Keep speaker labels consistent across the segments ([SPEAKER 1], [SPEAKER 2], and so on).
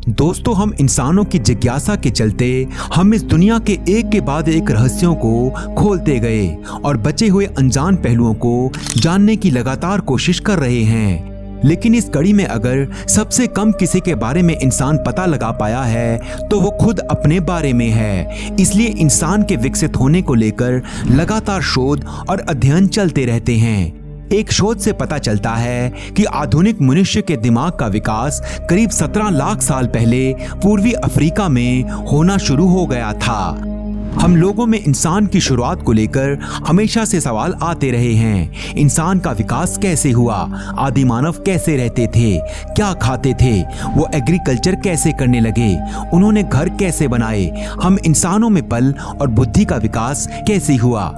[SPEAKER 1] दोस्तों, हम इंसानों की जिज्ञासा के चलते हम इस दुनिया के एक के बाद एक रहस्यों को खोलते गए और बचे हुए अनजान पहलुओं को जानने की लगातार कोशिश कर रहे हैं। लेकिन इस कड़ी में अगर सबसे कम किसी के बारे में इंसान पता लगा पाया है तो वो खुद अपने बारे में है। इसलिए इंसान के विकसित होने को लेकर लगातार शोध और अध्ययन चलते रहते हैं। एक शोध से पता चलता है कि आधुनिक मनुष्य के दिमाग का विकास करीब 17 लाख साल पहले पूर्वी अफ्रीका में होना शुरू हो गया था। हम लोगों में इंसान की शुरुआत को लेकर हमेशा से सवाल आते रहे हैं। इंसान का विकास कैसे हुआ? आदि मानव कैसे रहते थे? क्या खाते थे? वो एग्रीकल्चर कैसे करने लगे? उन्होंने घर कैसे बनाए? हम इंसानों में बल और बुद्धि का विकास कैसे हुआ?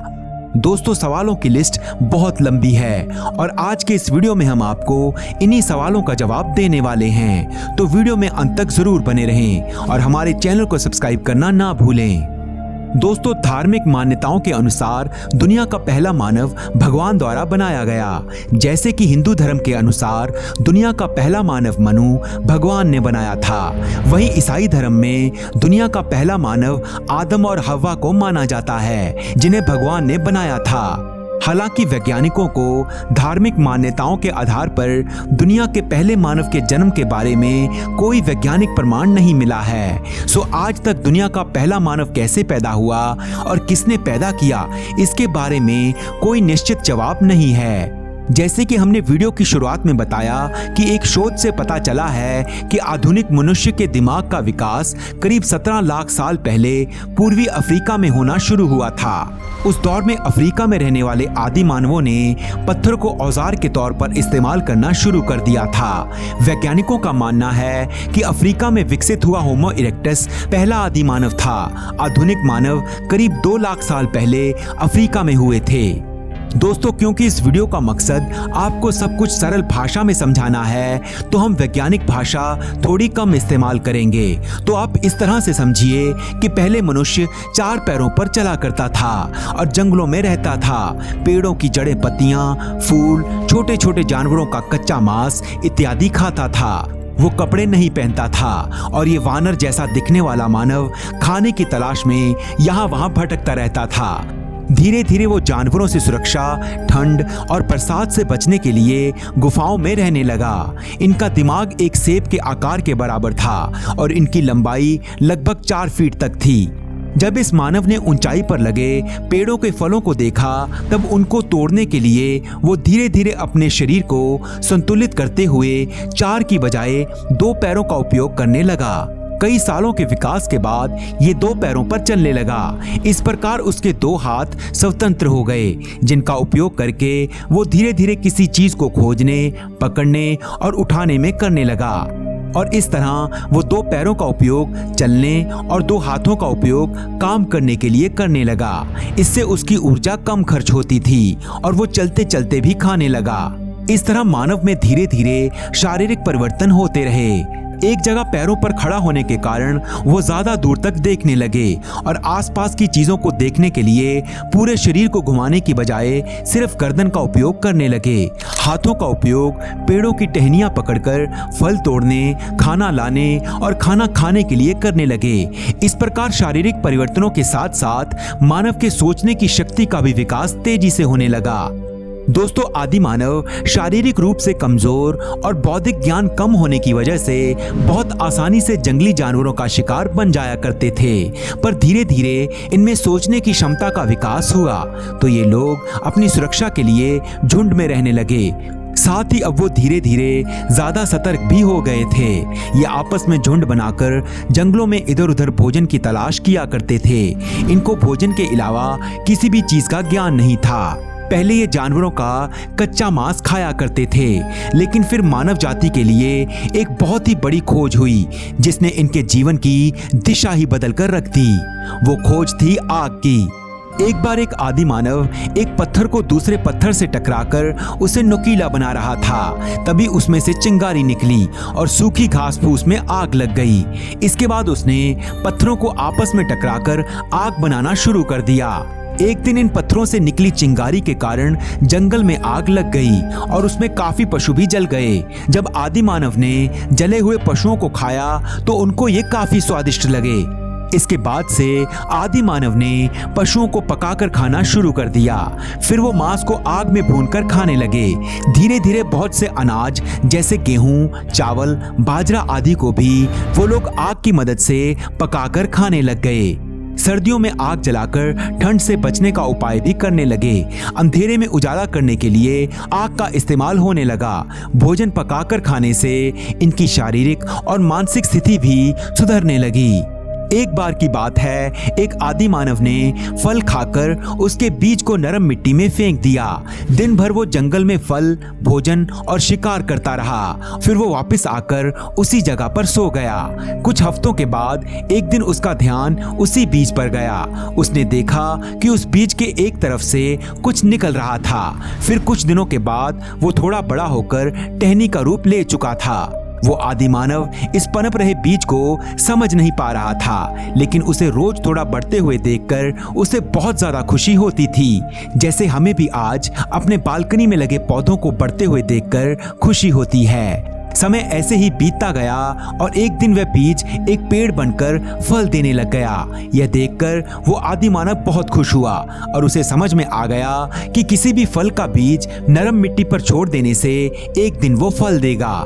[SPEAKER 1] दोस्तों, सवालों की लिस्ट बहुत लंबी है और आज के इस वीडियो में हम आपको इन्हीं सवालों का जवाब देने वाले हैं। तो वीडियो में अंत तक जरूर बने रहें और हमारे चैनल को सब्सक्राइब करना ना भूलें। दोस्तों, धार्मिक मान्यताओं के अनुसार दुनिया का पहला मानव भगवान द्वारा बनाया गया। जैसे कि हिंदू धर्म के अनुसार दुनिया का पहला मानव मनु भगवान ने बनाया था, वहीं ईसाई धर्म में दुनिया का पहला मानव आदम और हव्वा को माना जाता है, जिन्हें भगवान ने बनाया था। हालांकि वैज्ञानिकों को धार्मिक मान्यताओं के आधार पर दुनिया के पहले मानव के जन्म के बारे में कोई वैज्ञानिक प्रमाण नहीं मिला है। सो आज तक दुनिया का पहला मानव कैसे पैदा हुआ और किसने पैदा किया, इसके बारे में कोई निश्चित जवाब नहीं है। जैसे कि हमने वीडियो की शुरुआत में बताया कि एक शोध से पता चला है कि आधुनिक मनुष्य के दिमाग का विकास करीब 17 लाख साल पहले पूर्वी अफ्रीका में होना शुरू हुआ था। उस दौर में अफ्रीका में रहने वाले आदि मानवों ने पत्थर को औजार के तौर पर इस्तेमाल करना शुरू कर दिया था। वैज्ञानिकों का मानना है कि अफ्रीका में विकसित हुआ होमो इरेक्टस पहला आदि मानव था। आधुनिक मानव करीब 2 लाख साल पहले अफ्रीका में हुए थे। दोस्तों, क्योंकि इस वीडियो का मकसद आपको सब कुछ सरल भाषा में समझाना है, तो हम वैज्ञानिक भाषा थोड़ी कम इस्तेमाल करेंगे। तो आप इस तरह से समझिए कि पहले मनुष्य 4 पैरों पर चला करता था और जंगलों में रहता था। पेड़ों की जड़ें, पत्तियां, फूल, छोटे छोटे जानवरों का कच्चा मांस इत्यादि खाता था। वो कपड़े नहीं पहनता था और ये वानर जैसा दिखने वाला मानव खाने की तलाश में यहाँ वहाँ भटकता रहता था। धीरे धीरे वो जानवरों से सुरक्षा, ठंड और बरसात से बचने के लिए गुफाओं में रहने लगा। इनका दिमाग एक सेब के आकार के बराबर था और इनकी लंबाई लगभग 4 फीट तक थी। जब इस मानव ने ऊंचाई पर लगे पेड़ों के फलों को देखा, तब उनको तोड़ने के लिए वो धीरे धीरे अपने शरीर को संतुलित करते हुए 4 की बजाय 2 पैरों का उपयोग करने लगा। कई सालों के विकास के बाद ये 2 पैरों पर चलने लगा। इस प्रकार उसके 2 हाथ स्वतंत्र हो गए, जिनका उपयोग करके वो धीरे धीरे किसी चीज को खोजने, पकड़ने और उठाने में करने लगा। और इस तरह वो 2 पैरों का उपयोग चलने और 2 हाथों का उपयोग काम करने के लिए करने लगा। इससे उसकी ऊर्जा कम खर्च होती थी और वो चलते चलते भी खाने लगा। इस तरह मानव में धीरे धीरे शारीरिक परिवर्तन होते रहे। एक जगह पैरों पर खड़ा होने के कारण वो ज्यादा दूर तक देखने लगे और आसपास की चीजों को देखने के लिए पूरे शरीर को घुमाने की बजाय सिर्फ गर्दन का उपयोग करने लगे। हाथों का उपयोग पेड़ों की टहनियां पकड़कर फल तोड़ने, खाना लाने और खाना खाने के लिए करने लगे। इस प्रकार शारीरिक परिवर्तनों के साथ साथ मानव के सोचने की शक्ति का भी विकास तेजी से होने लगा। दोस्तों, आदि मानव शारीरिक रूप से कमजोर और बौद्धिक ज्ञान कम होने की वजह से बहुत आसानी से जंगली जानवरों का शिकार बन जाया करते थे। पर धीरे धीरे इनमें सोचने की क्षमता का विकास हुआ, तो ये लोग अपनी सुरक्षा के लिए झुंड में रहने लगे। साथ ही अब वो धीरे धीरे ज्यादा सतर्क भी हो गए थे। ये आपस में झुंड बनाकर जंगलों में इधर उधर भोजन की तलाश किया करते थे। इनको भोजन के अलावा किसी भी चीज का ज्ञान नहीं था। पहले ये जानवरों का कच्चा मांस खाया करते थे, लेकिन फिर मानव जाति के लिए एक बहुत ही बड़ी खोज हुई, जिसने इनके जीवन की दिशा ही बदल कर रख दी। वो खोज थी आग की। एक बार एक आदि मानव एक पत्थर को दूसरे पत्थर से टकराकर उसे नुकीला बना रहा था। तभी उसमें से चिंगारी निकली और सूखी घास फूस में आग लग गई। इसके बाद उसने पत्थरों को आपस में टकराकर आग बनाना शुरू कर दिया। एक दिन इन पत्थरों से निकली चिंगारी के कारण जंगल में आग लग गई और उसमें काफी पशु भी जल गए। जब आदि मानव ने जले हुए पशुओं को खाया तो उनको ये काफी स्वादिष्ट लगे। इसके बाद से आदि मानव ने पशुओं को पकाकर खाना शुरू कर दिया। फिर वो मांस को आग में भूनकर खाने लगे। धीरे धीरे बहुत से अनाज जैसे गेहूं, चावल, बाजरा आदि को भी वो लोग आग की मदद से पकाकर खाने लग गए। सर्दियों में आग जलाकर ठंड से बचने का उपाय भी करने लगे। अंधेरे में उजाला करने के लिए आग का इस्तेमाल होने लगा। भोजन पकाकर खाने से इनकी शारीरिक और मानसिक स्थिति भी सुधरने लगी। एक बार की बात है, एक आदि मानव ने फल खाकर उसके बीज को नरम मिट्टी में फेंक दिया। दिन भर वो जंगल में फल, भोजन और शिकार करता रहा। फिर वो वापस आकर उसी जगह पर सो गया। कुछ हफ्तों के बाद एक दिन उसका ध्यान उसी बीज पर गया। उसने देखा कि उस बीज के एक तरफ से कुछ निकल रहा था। फिर कुछ दिनों के बाद वो थोड़ा बड़ा होकर टहनी का रूप ले चुका था। वो आदि मानव इस पनप रहे बीज को समझ नहीं पा रहा था, लेकिन उसे रोज थोड़ा बढ़ते हुए देखकर उसे बहुत ज्यादा खुशी होती थी। जैसे हमें भी आज अपने बालकनी में लगे पौधों को बढ़ते हुए देखकर खुशी होती है। समय ऐसे ही बीतता गया और एक दिन वह बीज एक पेड़ बनकर फल देने लग गया। यह देखकर वो आदि मानव बहुत खुश हुआ और उसे समझ में आ गया कि किसी भी फल का बीज नरम मिट्टी पर छोड़ देने से एक दिन वो फल देगा।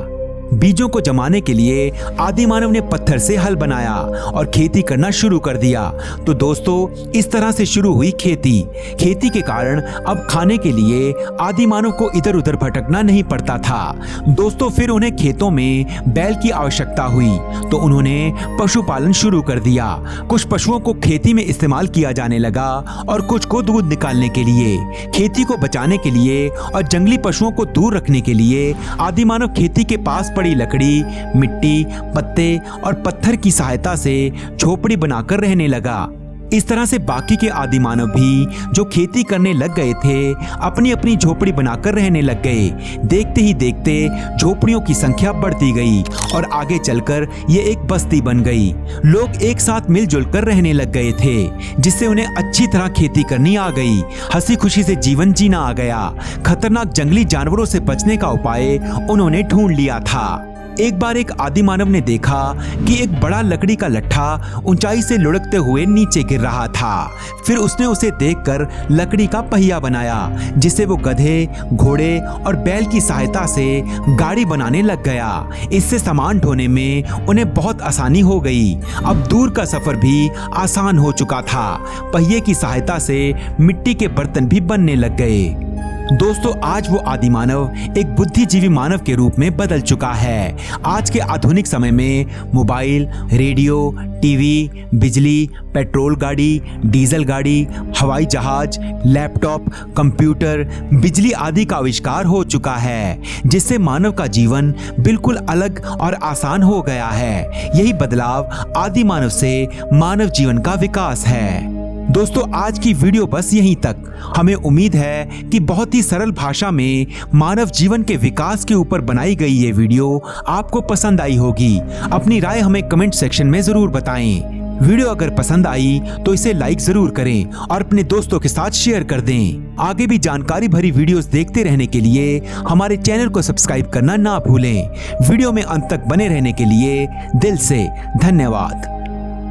[SPEAKER 1] बीजों को जमाने के लिए आदि मानव ने पत्थर से हल बनाया और खेती करना शुरू कर दिया। तो दोस्तों, इस तरह से शुरू हुई खेती। खेती के कारण अब खाने के लिए आदि मानव को इधर उधर भटकना नहीं पड़ता था। दोस्तों, फिर उन्हें खेतों में बैल की आवश्यकता हुई तो उन्होंने पशुपालन शुरू कर दिया। कुछ पशुओं को खेती में इस्तेमाल किया जाने लगा और कुछ को दूध निकालने के लिए। खेती को बचाने के लिए और जंगली पशुओं को दूर रखने के लिए आदि मानव खेती के पास पड़ी लकड़ी, मिट्टी, पत्ते और पत्थर की सहायता से झोपड़ी बनाकर रहने लगा। इस तरह से बाकी के आदि मानव भी जो खेती करने लग गए थे, अपनी अपनी झोपड़ी बनाकर रहने लग गए। देखते ही देखते झोपड़ियों की संख्या बढ़ती गई और आगे चलकर ये एक बस्ती बन गई। लोग एक साथ मिलजुल कर रहने लग गए थे, जिससे उन्हें अच्छी तरह खेती करनी आ गई। हंसी खुशी से जीवन जीना आ गया। खतरनाक जंगली जानवरों से बचने का उपाय उन्होंने ढूंढ लिया था। एक बार एक आदि मानव ने देखा कि एक बड़ा लकड़ी का लट्ठा ऊंचाई से लुढ़कते हुए नीचे गिर रहा था। फिर उसने उसे देखकर लकड़ी का पहिया बनाया, जिसे वो गधे, घोड़े और बैल की सहायता से गाड़ी बनाने लग गया। इससे सामान ढोने में उन्हें बहुत आसानी हो गई। अब दूर का सफर भी आसान हो चुका था। पहिए की सहायता से मिट्टी के बर्तन भी बनने लग गए। दोस्तों, आज वो आदि मानव एक बुद्धिजीवी मानव के रूप में बदल चुका है। आज के आधुनिक समय में मोबाइल, रेडियो, टीवी, बिजली, पेट्रोल गाड़ी, डीजल गाड़ी, हवाई जहाज, लैपटॉप, कंप्यूटर, बिजली आदि का आविष्कार हो चुका है, जिससे मानव का जीवन बिल्कुल अलग और आसान हो गया है। यही बदलाव आदि मानव से मानव जीवन का विकास है। दोस्तों, आज की वीडियो बस यहीं तक। हमें उम्मीद है कि बहुत ही सरल भाषा में मानव जीवन के विकास के ऊपर बनाई गई ये वीडियो आपको पसंद आई होगी। अपनी राय हमें कमेंट सेक्शन में जरूर बताएं। वीडियो अगर पसंद आई तो इसे लाइक जरूर करें और अपने दोस्तों के साथ शेयर कर दें। आगे भी जानकारी भरी वीडियोस देखते रहने के लिए हमारे चैनल को सब्सक्राइब करना ना भूलें। वीडियो में अंत तक बने रहने के लिए दिल से धन्यवाद।